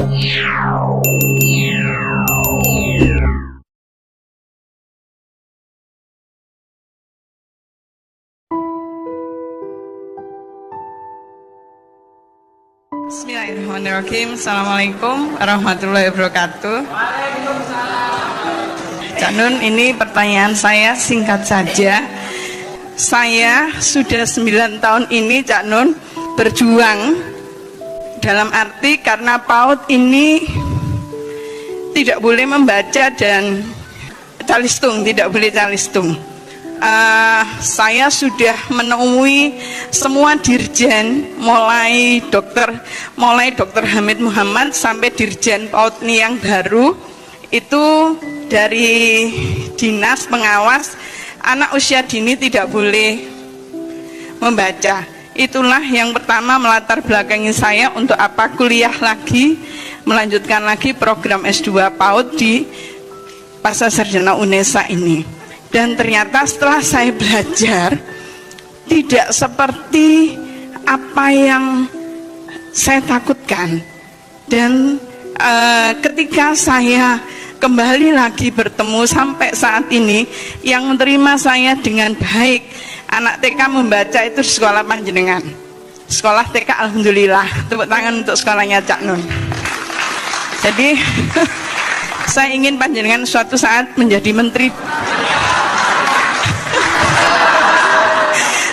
Bismillahirrahmanirrahim. Assalamualaikum warahmatullahi wabarakatuh. Cak Nun, ini pertanyaan saya singkat saja. Saya sudah 9 tahun ini, Cak Nun, berjuang dalam arti karena PAUD ini tidak boleh membaca dan calistung, tidak boleh calistung. Saya sudah menemui semua dirjen, mulai dokter Hamid Muhammad sampai dirjen PAUD ini yang baru, itu dari dinas pengawas anak usia dini tidak boleh membaca. Itulah yang pertama melatar belakangi saya untuk apa kuliah lagi, melanjutkan lagi program S2 PAUD di Pasca Sarjana UNESA ini. Dan ternyata setelah saya belajar, tidak seperti apa yang saya takutkan. Dan ketika saya kembali lagi bertemu sampai saat ini, yang menerima saya dengan baik, anak TK membaca itu di sekolah panjenengan. Sekolah TK, alhamdulillah. Tepuk tangan untuk sekolahnya Cak Nun. Jadi saya ingin panjenengan suatu saat menjadi menteri.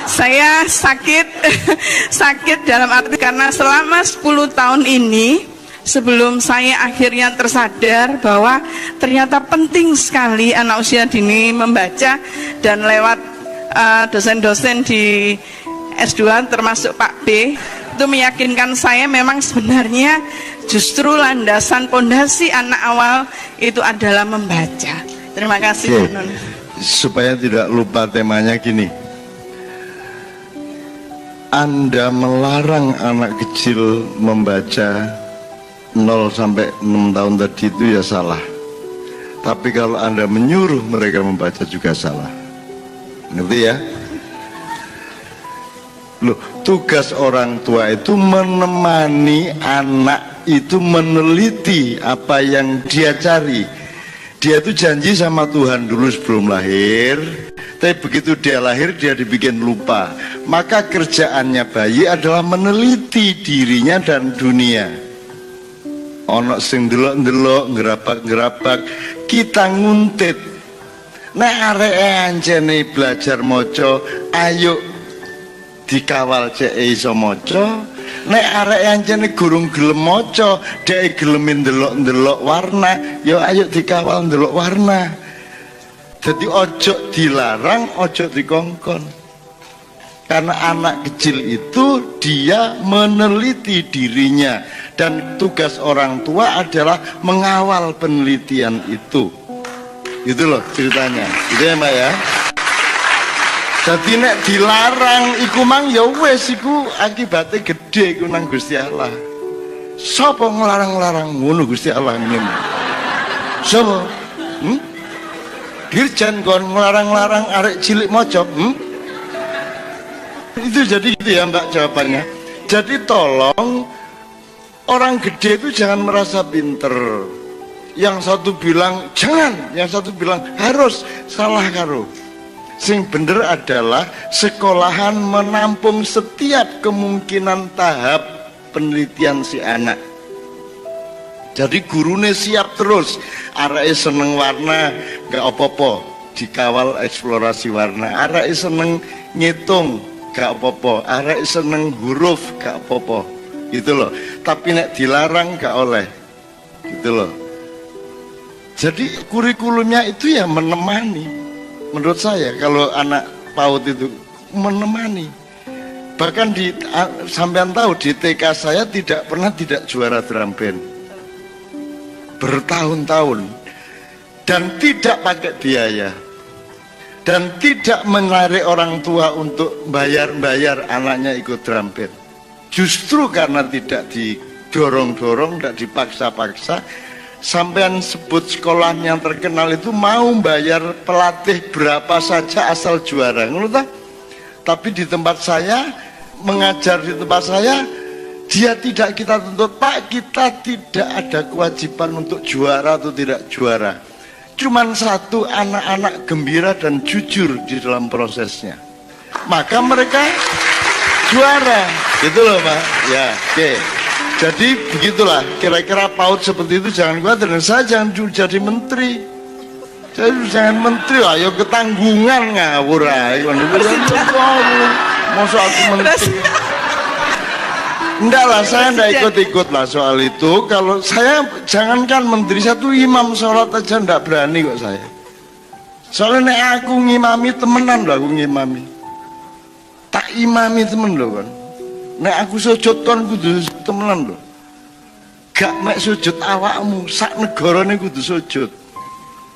Saya sakit dalam arti karena selama 10 tahun ini, sebelum saya akhirnya tersadar bahwa ternyata penting sekali anak usia dini membaca, dan lewat dosen-dosen di S2 termasuk Pak B, itu meyakinkan saya memang sebenarnya justru landasan pondasi anak awal itu adalah membaca. Terima kasih. Supaya tidak lupa temanya gini, Anda melarang anak kecil membaca 0 sampai 6 tahun tadi itu ya salah. Tapi kalau Anda menyuruh mereka membaca juga salah. Ngerti ya? Loh, tugas orang tua itu menemani anak itu meneliti apa yang dia cari. Dia itu janji sama Tuhan dulu sebelum lahir, tapi begitu dia lahir dia dibikin lupa. Maka kerjaannya bayi adalah meneliti dirinya dan dunia. Ono sing delok-delok, ngerabak-ngerabak, kita nguntit. Nek areke ancene belajar maca, ayo dikawal cek iso maca. Nek arek ancene gurung gelem maca, dhek gelemin ndelok-ndelok warna, ya ayo dikawal ndelok warna. Jadi ojo dilarang, ojo dikongkon. Karena anak kecil itu dia meneliti dirinya, dan tugas orang tua adalah mengawal penelitian itu. Itu loh ceritanya. Gitu ya, Mbak ya. Jadi nek dilarang iku mang ya wis iku akibatnya gede iku nang Gusti Allah. Sapa nglarang-larang ngono Gusti Allah ngene. Sapa? Dirjen kon nglarang-larang arek cilik maca. Itu jadi gitu ya Mbak jawabannya. Jadi tolong orang gede itu jangan merasa pinter. Yang satu bilang jangan, yang satu bilang harus, salah karo. Sing bener adalah sekolahan menampung setiap kemungkinan tahap penelitian si anak. Jadi gurune siap terus. Areke seneng warna, gak apa-apa, dikawal eksplorasi warna. Areke seneng ngitung, gak apa-apa. Areke seneng huruf, gak apa-apa. Gitu loh. Tapi nek dilarang gak oleh. Gitu loh. Jadi kurikulumnya itu ya menemani. Menurut saya kalau anak PAUD itu menemani. Bahkan di sampean tahu di TK saya tidak pernah tidak juara drum band bertahun-tahun, dan tidak pakai biaya, dan tidak menarik orang tua untuk bayar anaknya ikut drum band. Justru karena tidak didorong-dorong, tidak dipaksa-paksa. Sampean sebut sekolah yang terkenal itu mau bayar pelatih berapa saja asal juara, ngono ta? Tapi di tempat saya, mengajar di tempat saya Dia tidak kita tuntut, Pak, kita tidak ada kewajiban untuk juara atau tidak juara. Cuman satu, anak-anak gembira dan jujur di dalam prosesnya, maka mereka juara, gitu loh Pak. Ya, oke. Jadi begitulah, kira-kira PAUD seperti itu jangan khawatir. Dan saya jangan jadi menteri. Saya jangan menteri, ayo ketanggungan ngawur ayo. Masa aku menteri? Enggak lah, saya enggak ikut-ikut lah soal itu. Kalau saya, jangankan menteri, satu imam sholat aja enggak berani kok saya. Soalnya nek aku ngimami temenan loh, aku ngimami. Tak imami temen loh kan. Nek aku sujud kan kudu temenan loh. Gak mek sujud awakmu, sak negarane kudu sujud.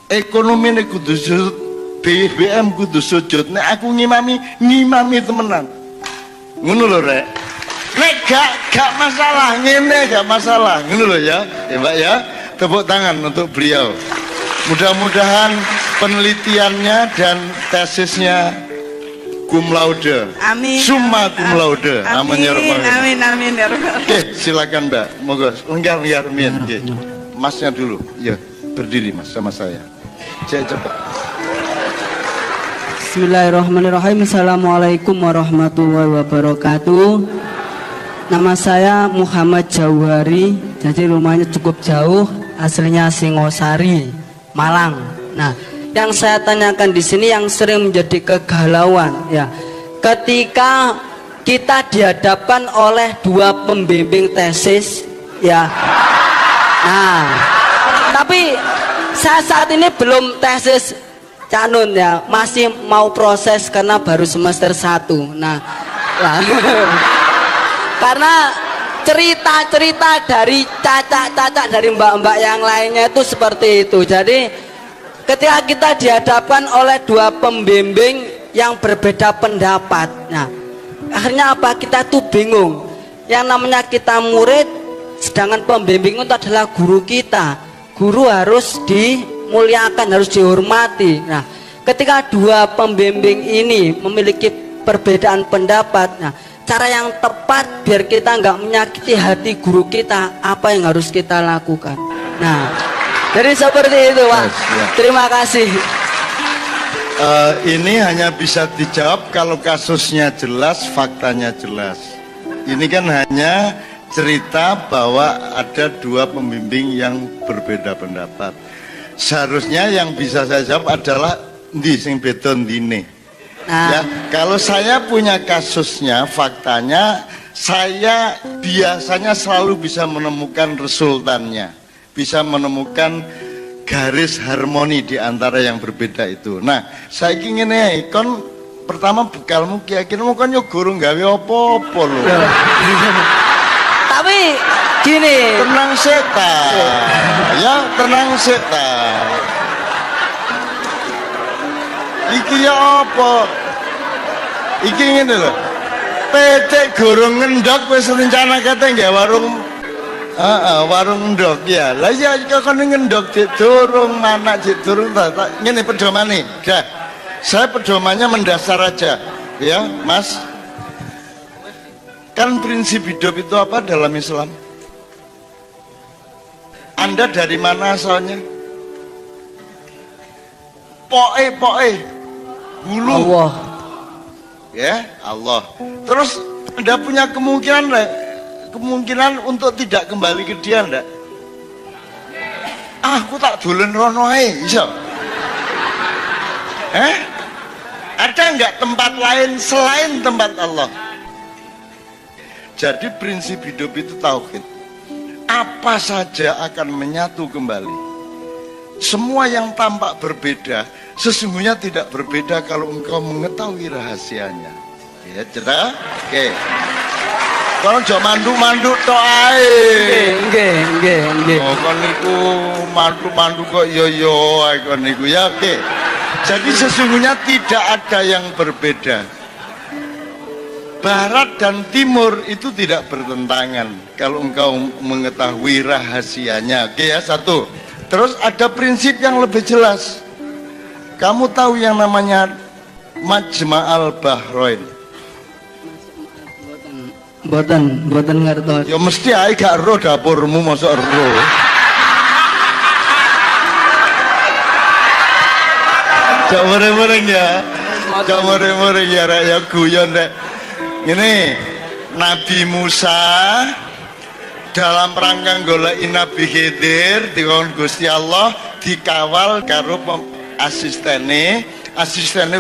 Ekonomi nek kudu sujud, BBM kudu sujud. Nek aku ngimami temenan. Ngono lho rek. Nek gak masalah, ngene gak masalah, ngono loh ya, Mbak ya. Tepuk tangan untuk beliau. Mudah-mudahan penelitiannya dan tesisnya cum laude. Amin. Summa cum laude. Amin. Amin ya Rabbal. Oke, silakan Mbak. Moga lenggar min. Oke. Masnya dulu. Ya, berdiri Mas sama saya. Saya cepat. Bismillahirrahmanirrahim. Assalamualaikum warahmatullahi wabarakatuh. Nama saya Muhammad Jauhari, jadi rumahnya cukup jauh, aslinya Singosari, Malang. Nah, yang saya tanyakan di sini yang sering menjadi kegalauan, ya, ketika kita dihadapkan oleh dua pembimbing tesis, ya. Nah, tapi saya saat ini belum tesis Canun ya, masih mau proses karena baru semester 1. Nah, karena cerita-cerita dari cacak-cacak dari mbak-mbak yang lainnya itu seperti itu. Jadi ketika kita dihadapkan oleh dua pembimbing yang berbeda pendapat, nah akhirnya apa? Kita tuh bingung. Yang namanya kita murid, sedangkan pembimbing itu adalah guru kita. Guru harus dimuliakan, harus dihormati. Nah, ketika dua pembimbing ini memiliki perbedaan pendapat, nah cara yang tepat biar kita nggak menyakiti hati guru kita, apa yang harus kita lakukan? Nah, jadi seperti itu Pak. Terima kasih. Ini hanya bisa dijawab kalau kasusnya jelas, faktanya jelas. Ini kan hanya cerita bahwa ada dua pembimbing yang berbeda pendapat. Seharusnya yang bisa saya jawab adalah ndi sing beda ndine. Nah, ya, kalau saya punya kasusnya, faktanya, saya biasanya selalu bisa menemukan resultannya, bisa menemukan garis harmoni di antara yang berbeda itu. Nah, saya ingin kon pertama bekalmu keyakinanmu kan yo guru gawe apa-apa lho. Tapi gini, tenang setan, ya tenang setan. Iki ya apa? Iki ngene lho. PT gorong ngendok wis rencana kate nggih warung warung ndok ya. Lah ya kok ngendok dik durung manak dik durung tak ngene pedomane. Dah. Saya pedomannya mendasar aja ya, Mas. Kan prinsip hidup itu apa dalam Islam? Anda dari mana asalnya? Poe Hulu. Allah. Ya, Allah. Terus Anda punya kemungkinan untuk tidak kembali ke dia enggak? Aku tak dolen rono ae, iso. Ada enggak tempat lain selain tempat Allah? Jadi prinsip hidup itu tauhid. Apa saja akan menyatu kembali. Semua yang tampak berbeda sesungguhnya tidak berbeda kalau engkau mengetahui rahasianya. Ya, cerita? Oke. Kalau jauh mandu tok ae. Nggih. Oh, kon niku mandu kok yo kon niku ya, oke. Jadi sesungguhnya tidak ada yang berbeda. Barat dan timur itu tidak bertentangan kalau engkau mengetahui rahasianya. Oke ya, satu. Terus ada prinsip yang lebih jelas. Kamu tahu yang namanya Majma'al Bahrain? Mboten ngertos. Ya mesti ae gak ero dapurmu mosok ero. Cak mereng-mereng ya. Cak mereng-mereng ya rek ya guyon rek. Ngene, Nabi Musa dalam rangka goleki Nabi Khidir dikon Gusti Allah dikawal karo asistene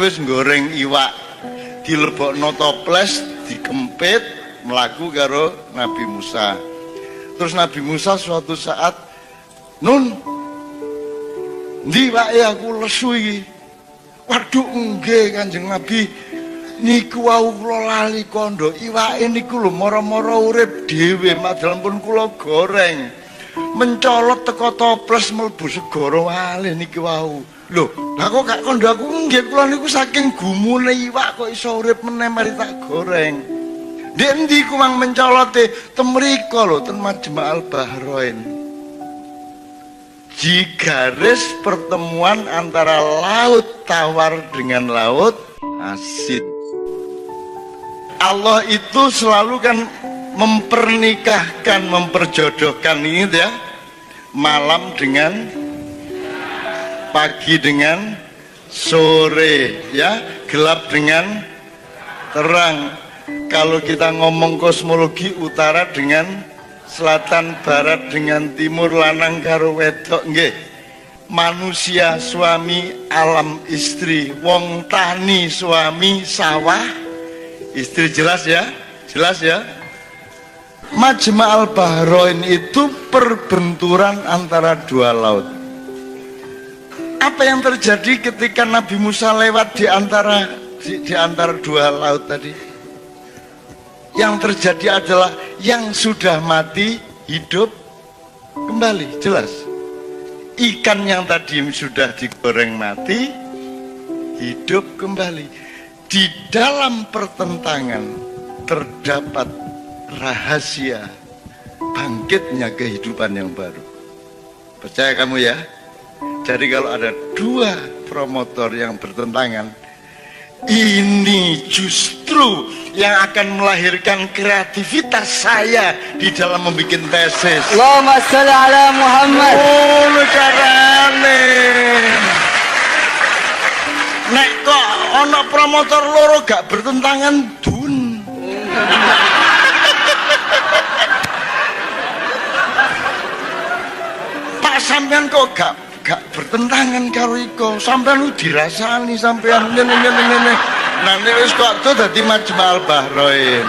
wis goreng iwak. Dilebokno toples, dikempit, melaku karo Nabi Musa. Terus Nabi Musa suatu saat, "Nun, ndi wae aku lesu iki?" "Waduh nggih Kanjeng Nabi, niku wau kula lali kondo iwake niku lho mara-mara urip dhewe, madhal pun kula goreng. Mencolot teko toples mlebu segara wali niki wau. Lho, lah kok gak kondo aku nggih kula niku saking gumune iwak kok iso urip meneh mari tak goreng." "Ndek endi ku mang mencolote?" "Temriko lho ten Majma'al Bahrain." Di garis pertemuan antara laut tawar dengan laut asin. Allah itu selalu kan mempernikahkan, memperjodohkan ini ya, malam dengan pagi dengan sore ya, gelap dengan terang. Kalau kita ngomong kosmologi, utara dengan selatan, barat dengan timur, lanang karo wedok nggih. Manusia suami, alam istri, wong tani suami, sawah istri. Jelas ya? Jelas ya? Majma'al Bahrain itu perbenturan antara dua laut. Apa yang terjadi ketika Nabi Musa lewat di antara dua laut tadi? Yang terjadi adalah yang sudah mati hidup kembali. Jelas. Ikan yang tadi sudah digoreng mati hidup kembali. Di dalam pertentangan terdapat rahasia bangkitnya kehidupan yang baru. Percaya kamu ya? Jadi kalau ada dua promotor yang bertentangan, ini justru yang akan melahirkan kreativitas saya di dalam membuat tesis. Allahumma sholli ala Muhammad. Oh, carane. Nek kok ana promotor loro gak bertentangan dun. Pak sampean kok gak bertentangan karo iko, sampean dirasani sampean ngene. Nanti wis kok tuh dadi Majma'al Bahrain.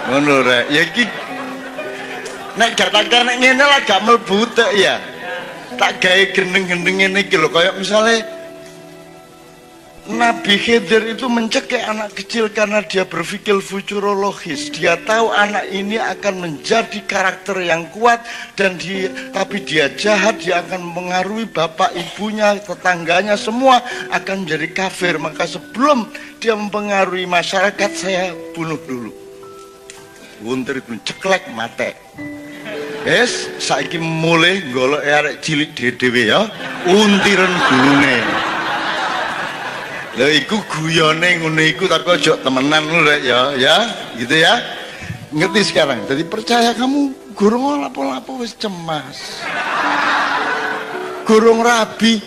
Ngono rek. Ya iki nek gak tak nek ngene lah gak mlebu tek ya. Tak gawe gendeng-gendeng ngene iki lho, kaya misale Nabi Khidir itu mencekik anak kecil karena dia berpikir futurologis. Dia tahu anak ini akan menjadi karakter yang kuat dan tapi dia jahat, dia akan mengaruhi bapak ibunya, tetangganya, semua akan menjadi kafir. Maka sebelum dia mempengaruhi masyarakat, saya bunuh dulu. Untir ceklek mate. Yes, saiki mulai golek arek cilik dhewe ya. Untiren gulune. Lha iku guyone ngono iku tapi aja temenan lho rek ya, gitu ya. Ngerti sekarang. Jadi percaya kamu gurung lapo-lapo wis cemas. Gurung rabi.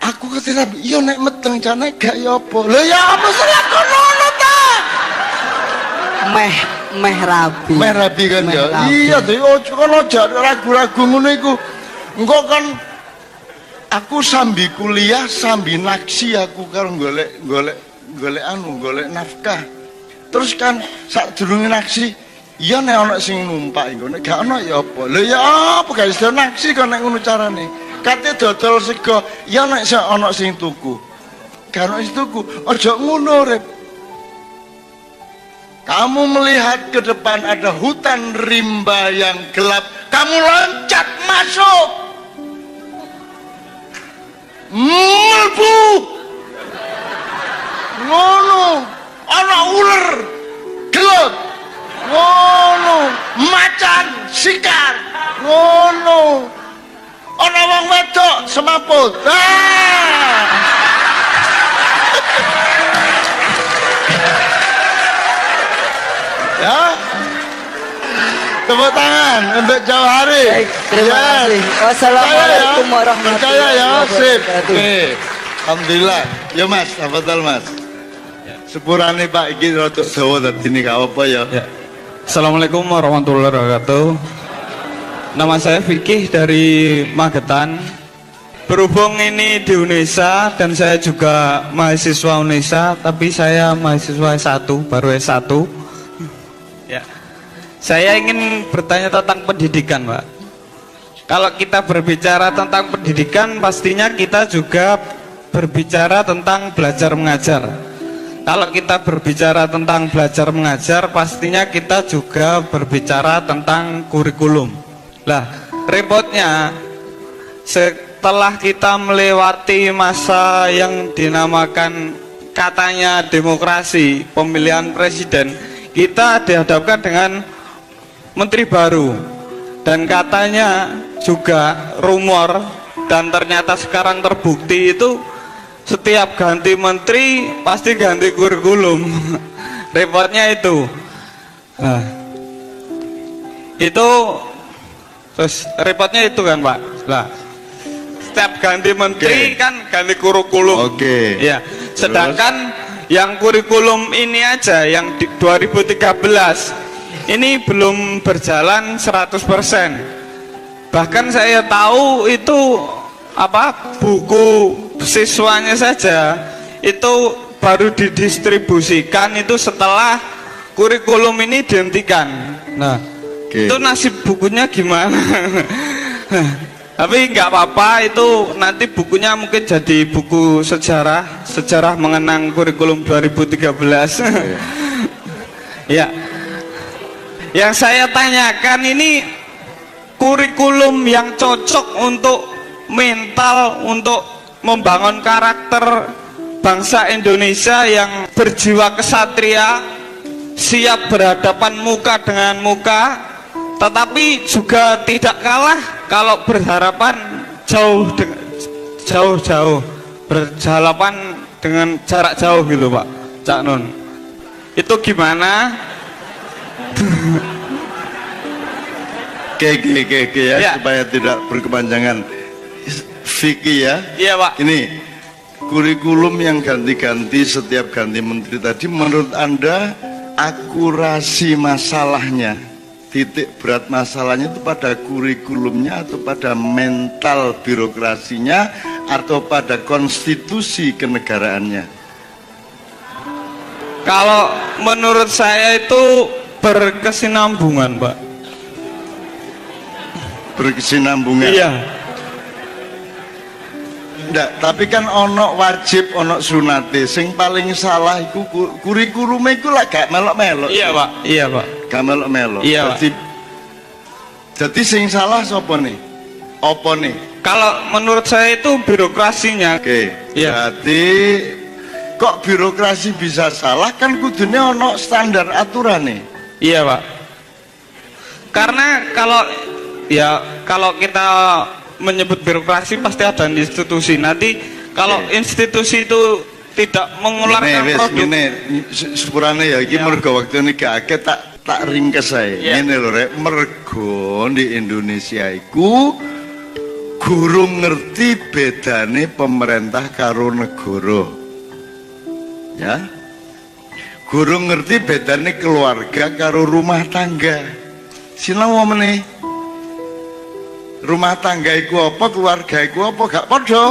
Aku ketika rabi, iya nek meteng jane gak ya apa. Lha ya apa sih aku ngono ta? Meh rabi. Meh rabi kan ya. Iya to, kono aja ragu-ragu ngono iku. Engko kan aku sambil kuliah, sambil naksi aku karo golek nafkah. Terus kan sadurunge naksi, iya nek ana sing numpak iku, nek gak ana ya apa. Lha ya apa gak iso naksi kok nek ngono carane. Kate dodol sego, iya nek ana sing tuku. Gak ana sing tuku, aja ngono rep. Kamu melihat ke depan ada hutan rimba yang gelap, kamu loncat masuk. Mlebu ngono ana ular gelut ngono macan sikar ngono ana wong wedok semaput Ya. Tepuk tangan untuk Jawa Hari. Baik, terima kasih. Wassalamualaikum warahmatullahi Percaya ya, sip. wabarakatuh. Oke. Alhamdulillah. Ya Mas, betul Mas. Sepurane Pak iki rada dawa dadi gak apa ya. Ya. Assalamualaikum warahmatullahi wabarakatuh. Nama saya Fikih dari Magetan. Berhubung ini di UNESA dan saya juga mahasiswa UNESA, tapi saya mahasiswa S1, baru S1. Ya. Saya ingin bertanya tentang pendidikan, Pak. Kalau kita berbicara tentang pendidikan, pastinya kita juga berbicara tentang belajar mengajar. Kalau kita berbicara tentang belajar mengajar, pastinya kita juga berbicara tentang kurikulum. Lah, repotnya setelah kita melewati masa yang dinamakan katanya demokrasi, pemilihan presiden, kita dihadapkan dengan menteri baru. Dan katanya juga rumor, dan ternyata sekarang terbukti itu setiap ganti menteri pasti ganti kurikulum. Repotnya itu. Nah, itu terus repotnya itu kan Pak. Nah, setiap ganti menteri kan ganti kurikulum. Oke. Ya. Sedangkan yang kurikulum ini aja yang di 2013 ini belum berjalan 100%. Bahkan saya tahu itu buku siswanya saja itu baru didistribusikan itu setelah kurikulum ini dihentikan. Nah, itu nasib bukunya gimana? Tapi nggak apa-apa, itu nanti bukunya mungkin jadi buku sejarah mengenang kurikulum 2013. Ya. Yang saya tanyakan ini kurikulum yang cocok untuk mental, untuk membangun karakter bangsa Indonesia yang berjiwa kesatria, siap berhadapan muka dengan muka, tetapi juga tidak kalah kalau berharapan jauh-jauh, berhadapan dengan jarak jauh gitu Pak Cak Nun. Itu gimana? Oke ya, supaya tidak berkepanjangan. Vicky ya. Iya Pak. Ini kurikulum yang ganti-ganti setiap ganti menteri tadi, menurut Anda akurasi masalahnya, titik berat masalahnya itu pada kurikulumnya atau pada mental birokrasinya atau pada konstitusi kenegaraannya? Kalau menurut saya itu berkesinambungan, Pak. Berkesinambungan. Iya. Nggak, tapi kan ono wajib, ono sunate. Sing paling salah iku kurikulumnya iku lah gak melok-melok. Iya, Pak. Iya, Pak. Gak melok-melok. Iya, Pak. Jadi sing salah sapa nih? Apa nih? Kalau menurut saya itu birokrasinya. Oke. Iya. Jadi kok birokrasi bisa salah, kan kudunya ono standar aturan nih. Iya Pak. Karena kalau kita menyebut birokrasi pasti ada institusi. Nanti kalau institusi itu tidak mengeluarkan produk. Ini sepurane ya, ini mergo waktu ini gak akeh tak ringkes saya. Ini lho rek, mergo di Indonesia iku guru ngerti bedane pemerintah karo negara. Ya, guru ngerti bedane keluarga karo rumah tangga. Sinau meneh. Rumah tangga iku apa, keluarga iku apa, gak padha.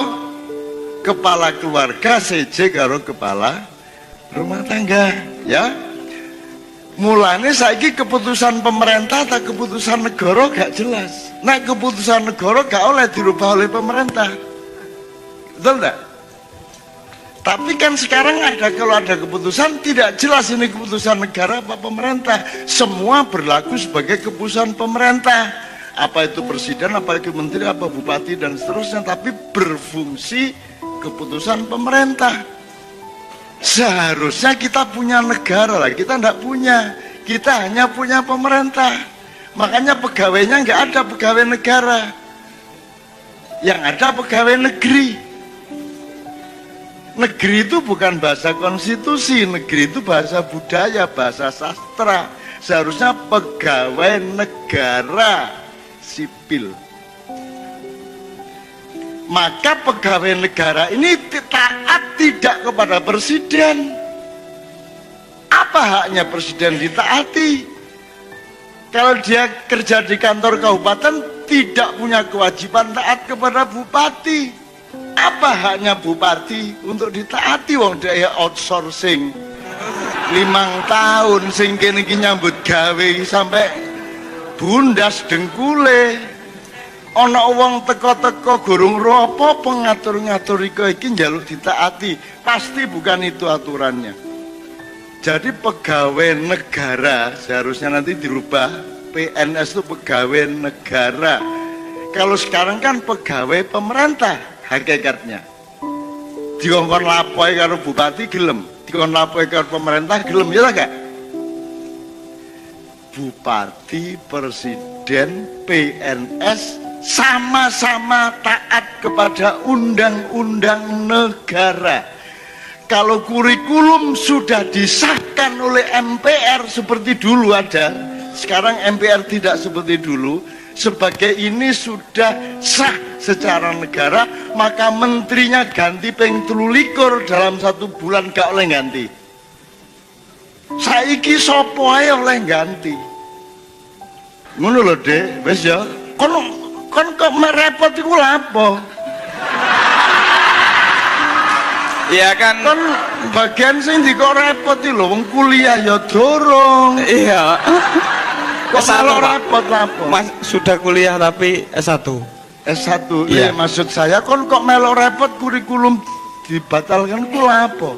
Kepala keluarga seje karo kepala rumah tangga, ya. Mulane saiki keputusan pemerintah atau keputusan negara gak jelas. Nah, keputusan negara gak oleh dirubah oleh pemerintah. Betul enggak? Tapi kan sekarang kalau ada keputusan tidak jelas ini keputusan negara apa pemerintah. Semua berlaku sebagai keputusan pemerintah. Apa itu presiden, apa itu menteri, apa bupati dan seterusnya. Tapi berfungsi keputusan pemerintah. Seharusnya kita punya negara lah, kita tidak punya. Kita hanya punya pemerintah. Makanya pegawainya nggak ada pegawai negara. Yang ada pegawai negeri. Negeri itu bukan bahasa konstitusi, negeri itu bahasa budaya, bahasa sastra. seharusnya pegawai negara sipil. Maka pegawai negara ini taat tidak kepada presiden. Apa haknya presiden ditaati? Kalau dia kerja di kantor kabupaten tidak punya kewajiban taat kepada bupati. Apa haknya bupati untuk ditaati? Wong dia outsourcing 5 tahun sing kene iki nyambut gawe sampai bundas dengkule. Ana wong teko-teko gurung ropo pengatur-ngatur iki njaluk ditaati. Pasti bukan itu aturannya. Jadi pegawai negara seharusnya nanti dirubah, PNS itu pegawai negara. Kalau sekarang kan pegawai pemerintah hakikatnya. Dikongkon lapoi karo bupati gelem, dikongkon lapoi karo pemerintah gelem, ya gak? Bupati, presiden, PNS sama-sama taat kepada undang-undang negara. Kalau kurikulum sudah disahkan oleh MPR seperti dulu ada, sekarang MPR tidak seperti dulu, sebagai ini sudah sah secara negara, maka menterinya ganti ping 23 dalam 1 bulan gak oleh ganti. Saiki sopo ae oleh ganti. Ngono lho, Dek, wis ya. Kon kok merepot iku lha apa? Iya kan, Kon bagian sing dikok repot iki lho, wong kuliah ya dorong. iya. Kok S1, malah Pak. repot apa? Mas sudah kuliah tapi S1. S1, Iya. maksud saya kon kok melok repot kurikulum dibatalkan ku lha apa?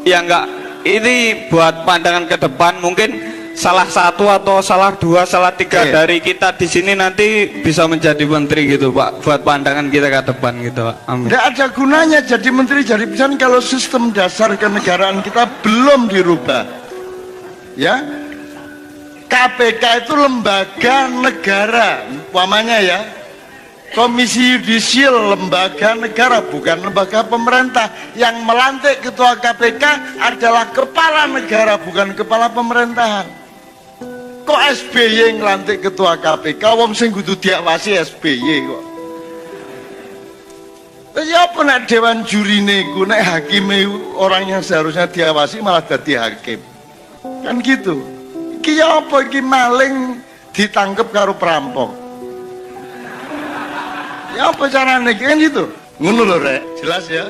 Ya enggak, ini buat pandangan ke depan, mungkin salah satu atau salah dua, salah tiga Iya. dari kita di sini nanti bisa menjadi menteri gitu Pak, buat pandangan kita ke depan gitu Pak. Amin. Tidak ada gunanya jadi menteri jadi pisan kalau sistem dasar kenegaraan kita belum dirubah. Ya, KPK itu lembaga negara, umpamanya ya. Komisi Yudisial lembaga negara, bukan lembaga pemerintah. Yang melantik ketua KPK adalah kepala negara, bukan kepala pemerintahan. Kok SBY ngelantik ketua KPK, wong sing kudu diawasi SBY kok. Ya apa nek dewan jurine iku, nek hakime orang yang seharusnya diawasi malah dadi hakim. Kan gitu. Iki ya apa iki maling ditangkep karo perampok. Ya apa carane kan gitu? Ngono lho, Rek. Jelas ya?